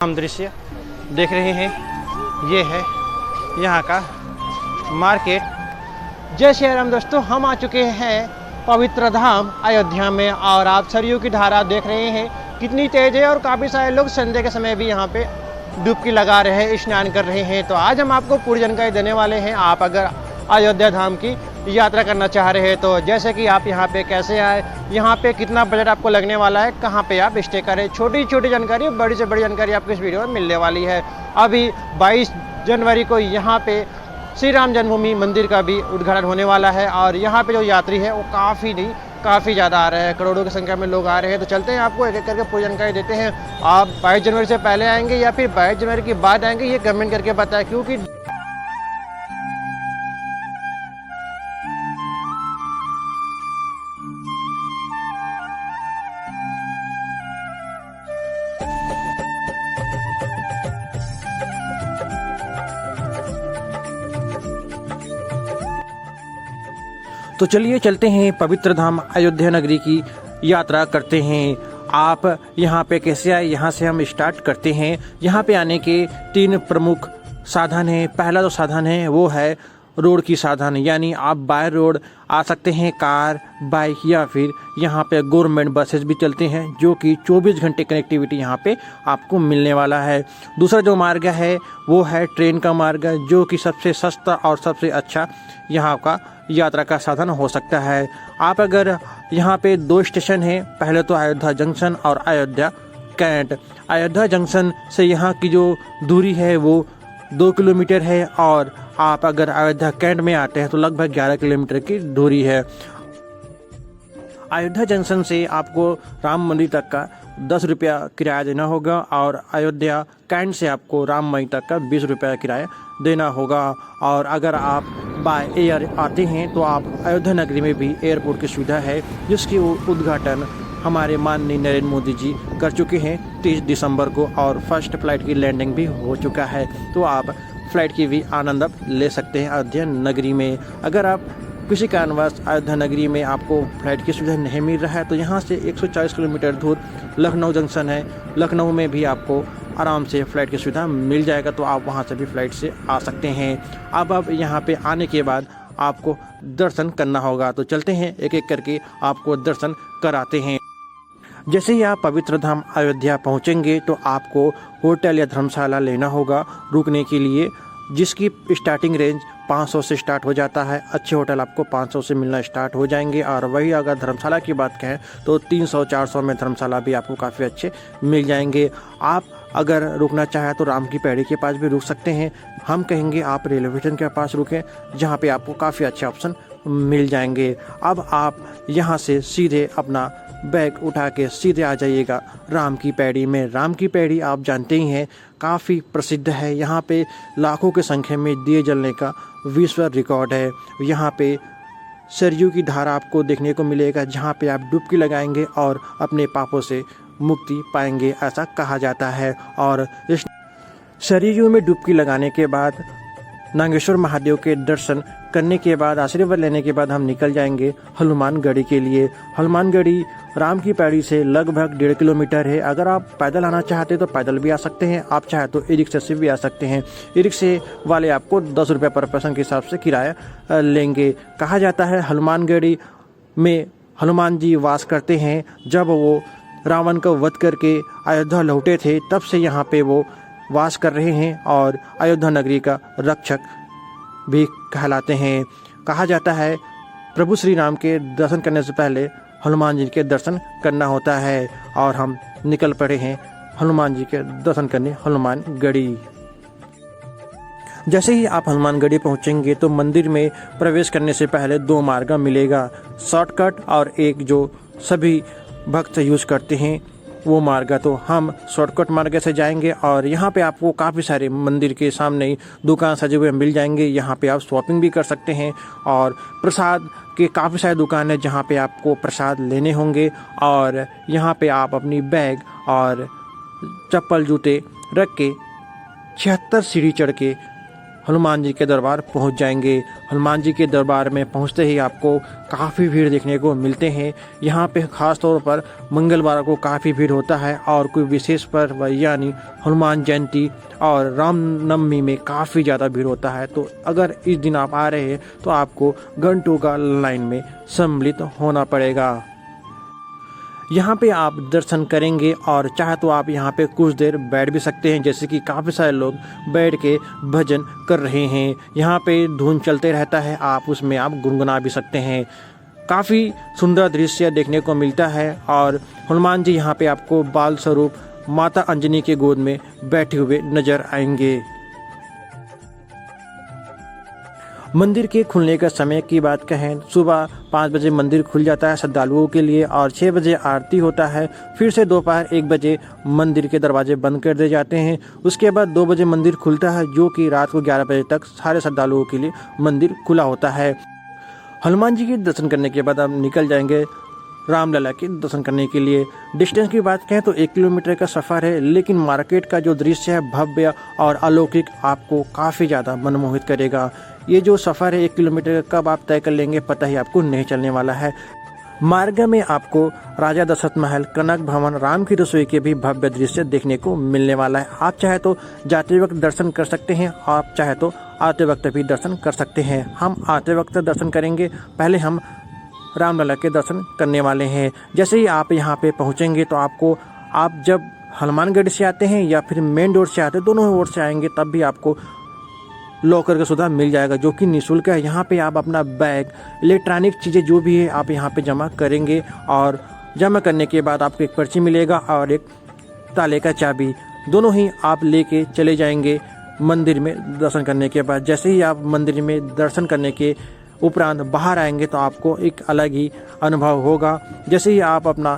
हम दृश्य देख रहे हैं, ये है यहाँ का मार्केट। जय श्री राम दोस्तों, हम आ चुके हैं पवित्र धाम अयोध्या में और आप सरयू की धारा देख रहे हैं कितनी तेज है और काफ़ी सारे लोग संडे के समय भी यहाँ पे डुबकी लगा रहे हैं, स्नान कर रहे हैं। तो आज हम आपको पूरी जानकारी देने वाले हैं। आप अगर अयोध्या धाम की यात्रा करना चाह रहे हैं तो जैसे कि आप यहाँ पे कैसे आए, यहाँ पे कितना बजट आपको लगने वाला है, कहाँ पे आप स्टे करें, छोटी छोटी जानकारी, बड़ी से बड़ी जानकारी आपको इस वीडियो में मिलने वाली है। अभी 22 जनवरी को यहाँ पे श्री राम जन्मभूमि मंदिर का भी उद्घाटन होने वाला है और यहाँ पे जो यात्री है वो काफ़ी ज़्यादा आ रहे हैं, करोड़ों की संख्या में लोग आ रहे हैं। तो चलते हैं, आपको एक एक करके पूरी जानकारी देते हैं। आप 22 जनवरी से पहले आएंगे या फिर 22 जनवरी के बाद आएंगे, ये कमेंट करके बताएं, क्योंकि तो चलिए चलते हैं पवित्र धाम अयोध्या नगरी की यात्रा करते हैं। आप यहाँ पे कैसे आए, यहाँ से हम स्टार्ट करते हैं। यहाँ पे आने के 3 प्रमुख साधन हैं। पहला जो साधन है वो है रोड की साधन, यानी आप बाय रोड आ सकते हैं, कार, बाइक या फिर यहाँ पे गवर्नमेंट बसेस भी चलते हैं जो कि 24 घंटे कनेक्टिविटी यहाँ पे आपको मिलने वाला है। दूसरा जो मार्ग है वो है ट्रेन का मार्ग, जो कि सबसे सस्ता और सबसे अच्छा यहाँ का यात्रा का साधन हो सकता है। आप अगर यहाँ पे 2 स्टेशन हैं, पहले तो अयोध्या जंक्शन और अयोध्या कैंट। अयोध्या जंक्शन से यहाँ की जो दूरी है वो 2 किलोमीटर है और आप अगर अयोध्या कैंट में आते हैं तो लगभग 11 किलोमीटर की दूरी है। अयोध्या जंक्शन से आपको राम मंदिर तक का 10 रुपया किराया देना होगा और अयोध्या कैंट से आपको राम मंदिर तक का 20 रुपया किराया देना होगा। और अगर आप बाय एयर आते हैं तो आप अयोध्या नगरी में भी एयरपोर्ट की सुविधा है, जिसकी उद्घाटन हमारे माननीय नरेंद्र मोदी जी कर चुके हैं 30 दिसंबर को और फर्स्ट फ्लाइट की लैंडिंग भी हो चुका है। तो आप फ्लाइट की भी आनंद आप ले सकते हैं अयोध्या नगरी में। अगर आप किसी कारणवश अयोध्या नगरी में आपको फ्लाइट की सुविधा नहीं मिल रहा है तो यहाँ से 140 किलोमीटर दूर लखनऊ जंक्शन है। लखनऊ में भी आपको आराम से फ़्लाइट की सुविधा मिल जाएगा, तो आप वहाँ से भी फ़्लाइट से आ सकते हैं। अब यहाँ पे आने के बाद आपको दर्शन करना होगा, तो चलते हैं एक एक करके आपको दर्शन कराते हैं। जैसे ही आप पवित्र धाम अयोध्या पहुँचेंगे तो आपको होटल या धर्मशाला लेना होगा रुकने के लिए, जिसकी स्टार्टिंग रेंज 500 से स्टार्ट हो जाता है। अच्छे होटल आपको 500 से मिलना स्टार्ट हो जाएंगे और वही अगर धर्मशाला की बात कहें तो 300-400 में धर्मशाला भी आपको काफ़ी अच्छे मिल जाएंगे। आप अगर रुकना चाहें तो राम की पैड़ी के पास भी रुक सकते हैं। हम कहेंगे आप रेलवे स्टेशन के पास रुकें, जहाँ पे आपको काफ़ी अच्छे ऑप्शन मिल जाएंगे। अब आप यहाँ से सीधे अपना बैग उठा के सीधे आ जाइएगा राम की पैड़ी में। राम की पैड़ी आप जानते ही हैं काफ़ी प्रसिद्ध है। यहाँ पे लाखों की संख्या में दिए जलने का विश्व रिकॉर्ड है। यहाँ पे सरयू की धारा आपको देखने को मिलेगा, जहाँ पे आप डुबकी लगाएंगे और अपने पापों से मुक्ति पाएंगे, ऐसा कहा जाता है। और इस सरयू में डुबकी लगाने के बाद नागेश्वर महादेव के दर्शन करने के बाद, आशीर्वाद लेने के बाद हम निकल जाएंगे हनुमानगढ़ी के लिए। हनुमानगढ़ी राम की पैड़ी से लगभग 1.5 किलोमीटर है। अगर आप पैदल आना चाहते तो पैदल भी आ सकते हैं, आप चाहे तो ई रिक्शा से भी आ सकते हैं। ई रिक्शे वाले आपको 10 रुपये पर पर्सन के हिसाब से किराया लेंगे। कहा जाता है हनुमानगढ़ी में हनुमान जी वास करते हैं। जब वो रावण को वध करके अयोध्या लौटे थे तब से यहाँ पे वो वास कर रहे हैं और अयोध्या नगरी का रक्षक भी कहलाते हैं। कहा जाता है प्रभु श्री राम के दर्शन करने से पहले हनुमान जी के दर्शन करना होता है और हम निकल पड़े हैं हनुमान जी के दर्शन करने हनुमानगढ़ी। जैसे ही आप हनुमानगढ़ी पहुंचेंगे तो मंदिर में प्रवेश करने से पहले 2 मार्ग मिलेगा, शॉर्टकट और एक जो सभी भक्त यूज करते हैं वो मार्ग। तो हम शॉर्टकट मार्ग से जाएंगे और यहाँ पे आपको काफ़ी सारे मंदिर के सामने ही दुकान सजे हुए मिल जाएंगे। यहाँ पे आप शॉपिंग भी कर सकते हैं और प्रसाद के काफ़ी सारे दुकान है जहाँ पे आपको प्रसाद लेने होंगे। और यहाँ पे आप अपनी बैग और चप्पल जूते रख के 76 सीढ़ी चढ़ के हनुमान जी के दरबार पहुंच जाएंगे। हनुमान जी के दरबार में पहुंचते ही आपको काफ़ी भीड़ देखने को मिलते हैं। यहाँ पे ख़ास तौर पर मंगलवार को काफ़ी भीड़ होता है और कोई विशेष पर्व यानी हनुमान जयंती और रामनवमी में काफ़ी ज़्यादा भीड़ होता है। तो अगर इस दिन आप आ रहे हैं तो आपको घंटों का लाइन में सम्मिलित होना पड़ेगा। यहाँ पे आप दर्शन करेंगे और चाहे तो आप यहाँ पे कुछ देर बैठ भी सकते हैं, जैसे कि काफ़ी सारे लोग बैठ के भजन कर रहे हैं। यहाँ पे धुन चलते रहता है, आप उसमें आप गुनगुना भी सकते हैं। काफ़ी सुंदर दृश्य देखने को मिलता है और हनुमान जी यहाँ पे आपको बाल स्वरूप माता अंजनी के गोद में बैठे हुए नजर आएंगे। मंदिर के खुलने का समय की बात कहें, सुबह 5 बजे मंदिर खुल जाता है श्रद्धालुओं के लिए और 6 बजे आरती होता है। फिर से दोपहर 1 बजे मंदिर के दरवाजे बंद कर दिए जाते हैं। उसके बाद 2 बजे मंदिर खुलता है, जो कि रात को 11 बजे तक सारे श्रद्धालुओं के लिए मंदिर खुला होता है। हनुमान जी के दर्शन करने के बाद आप निकल जाएंगे रामलला के दर्शन करने के लिए। डिस्टेंस की बात करें तो 1 किलोमीटर का सफ़र है, लेकिन मार्केट का जो दृश्य है भव्य और अलौकिक आपको काफ़ी ज़्यादा मनमोहित करेगा। ये जो सफ़र है 1 किलोमीटर का कब आप तय कर लेंगे पता ही आपको नहीं चलने वाला है। मार्ग में आपको राजा दशरथ महल, कनक भवन, राम की रसोई के भी भव्य दृश्य देखने को मिलने वाला है। आप चाहे तो जाते वक्त दर्शन कर सकते हैं, आप चाहे तो आते वक्त भी दर्शन कर सकते हैं। हम आते वक्त दर्शन करेंगे, पहले हम रामलला के दर्शन करने वाले हैं। जैसे ही आप यहाँ पे पहुँचेंगे तो आपको, आप जब हनुमानगढ़ से आते हैं या फिर मेन रोड से आते हैं, दोनों ओर से आएंगे, तब भी आपको लॉकर का सुविधा मिल जाएगा, जो कि निःशुल्क है। यहाँ पे आप अपना बैग, इलेक्ट्रॉनिक चीज़ें जो भी है आप यहाँ पे जमा करेंगे और जमा करने के बाद आपको एक पर्ची मिलेगा और एक ताले का चाबी, दोनों ही आप लेके चले जाएंगे मंदिर में दर्शन करने के बाद। जैसे ही आप मंदिर में दर्शन करने के उपरांत बाहर आएंगे तो आपको एक अलग ही अनुभव होगा। जैसे ही आप अपना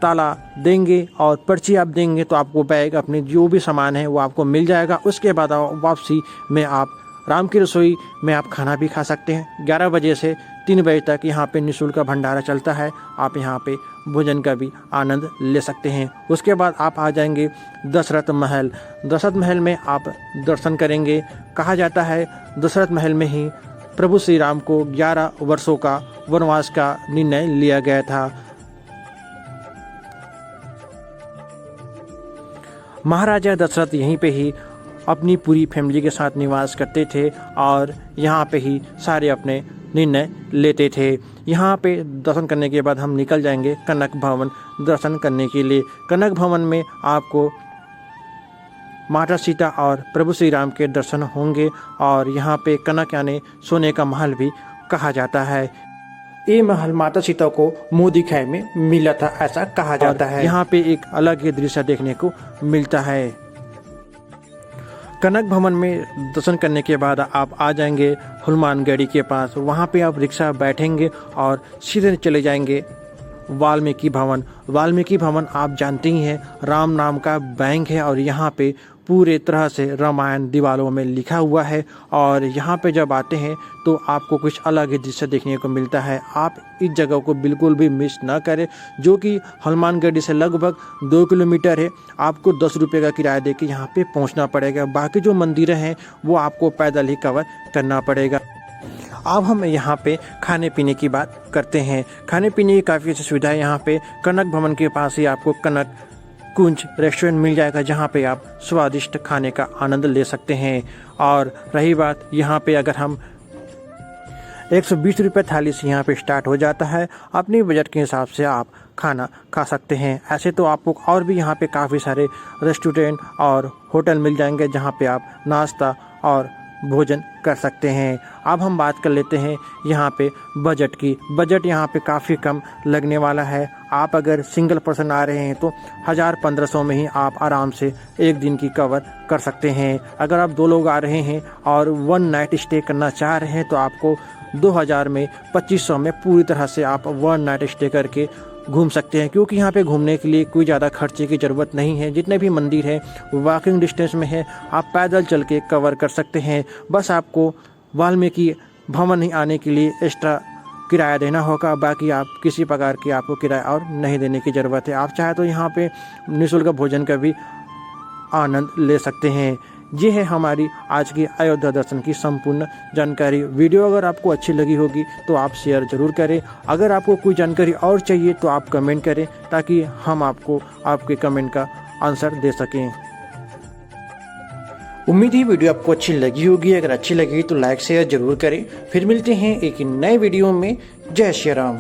ताला देंगे और पर्ची आप देंगे तो आपको बैग, अपने जो भी सामान है वो आपको मिल जाएगा। उसके बाद वापसी में आप राम की रसोई में आप खाना भी खा सकते हैं। 11 बजे से 3 बजे तक यहाँ पे निःशुल्क का भंडारा चलता है, आप यहाँ पे भोजन का भी आनंद ले सकते हैं। उसके बाद आप आ जाएंगे दशरथ महल। दशरथ महल में आप दर्शन करेंगे। कहा जाता है दशरथ महल में ही प्रभु श्री राम को 11 वर्षों का वनवास का निर्णय लिया गया था। महाराजा दशरथ यहीं पे ही अपनी पूरी फैमिली के साथ निवास करते थे और यहाँ पे ही सारे अपने निर्णय लेते थे। यहाँ पे दर्शन करने के बाद हम निकल जाएंगे कनक भवन दर्शन करने के लिए। कनक भवन में आपको माता सीता और प्रभु श्री राम के दर्शन होंगे और यहाँ पे कनक यानी सोने का महल भी कहा जाता है। ये महल माता सीता को मोदी खाई में मिला था, ऐसा कहा जाता है। यहाँ पे एक अलग ही दृश्य देखने को मिलता है। कनक भवन में दर्शन करने के बाद आप आ जाएंगे हनुमानगढ़ी के पास। वहाँ पे आप रिक्शा बैठेंगे और सीधे चले जाएंगे वाल्मीकि भवन। वाल्मीकि भवन आप जानते ही हैं राम नाम का बैंक है और यहाँ पे पूरे तरह से रामायण दीवारों में लिखा हुआ है और यहाँ पे जब आते हैं तो आपको कुछ अलग ही दृश्य देखने को मिलता है। आप इस जगह को बिल्कुल भी मिस ना करें, जो कि हनुमानगढ़ी से लगभग 2 किलोमीटर है। आपको 10 रुपये का किराया देके यहाँ पे पहुँचना पड़ेगा। बाकी जो मंदिरें हैं वो आपको पैदल ही कवर करना पड़ेगा। अब हम यहाँ पे खाने पीने की बात करते हैं। खाने पीने की काफ़ी अच्छी सुविधा है यहाँ पे। कनक भवन के पास ही आपको कनक कुंज रेस्टोरेंट मिल जाएगा, जहाँ पे आप स्वादिष्ट खाने का आनंद ले सकते हैं। और रही बात यहाँ पे, अगर हम 120 रुपये थाली से यहाँ पे स्टार्ट हो जाता है। अपनी बजट के हिसाब से आप खाना खा सकते हैं। ऐसे तो आपको और भी यहाँ पे काफ़ी सारे रेस्टोरेंट और होटल मिल जाएंगे, जहाँ पे आप नाश्ता और भोजन कर सकते हैं। अब हम बात कर लेते हैं यहाँ पे बजट की। बजट यहाँ पे काफ़ी कम लगने वाला है। आप अगर सिंगल पर्सन आ रहे हैं तो 1000-1500 में ही आप आराम से एक दिन की कवर कर सकते हैं। अगर आप 2 लोग आ रहे हैं और 1 नाइट स्टे करना चाह रहे हैं तो आपको 2000 में 2500 में पूरी तरह से आप 1 नाइट स्टे करके घूम सकते हैं, क्योंकि यहाँ पे घूमने के लिए कोई ज़्यादा खर्चे की ज़रूरत नहीं है। जितने भी मंदिर हैं वॉकिंग डिस्टेंस में है, आप पैदल चल के कवर कर सकते हैं। बस आपको वाल्मीकि भवन ही आने के लिए एक्स्ट्रा किराया देना होगा, बाकी आप किसी प्रकार की आपको किराया और नहीं देने की ज़रूरत है। आप चाहे तो यहाँ पे निःशुल्क भोजन का भी आनंद ले सकते हैं। ये है हमारी आज की अयोध्या दर्शन की संपूर्ण जानकारी। वीडियो अगर आपको अच्छी लगी होगी तो आप शेयर जरूर करें। अगर आपको कोई जानकारी और चाहिए तो आप कमेंट करें ताकि हम आपको आपके कमेंट का आंसर दे सकें। उम्मीद है वीडियो आपको अच्छी लगी होगी। अगर अच्छी लगी तो लाइक शेयर जरूर करें। फिर मिलते हैं एक नए वीडियो में। जय श्री राम।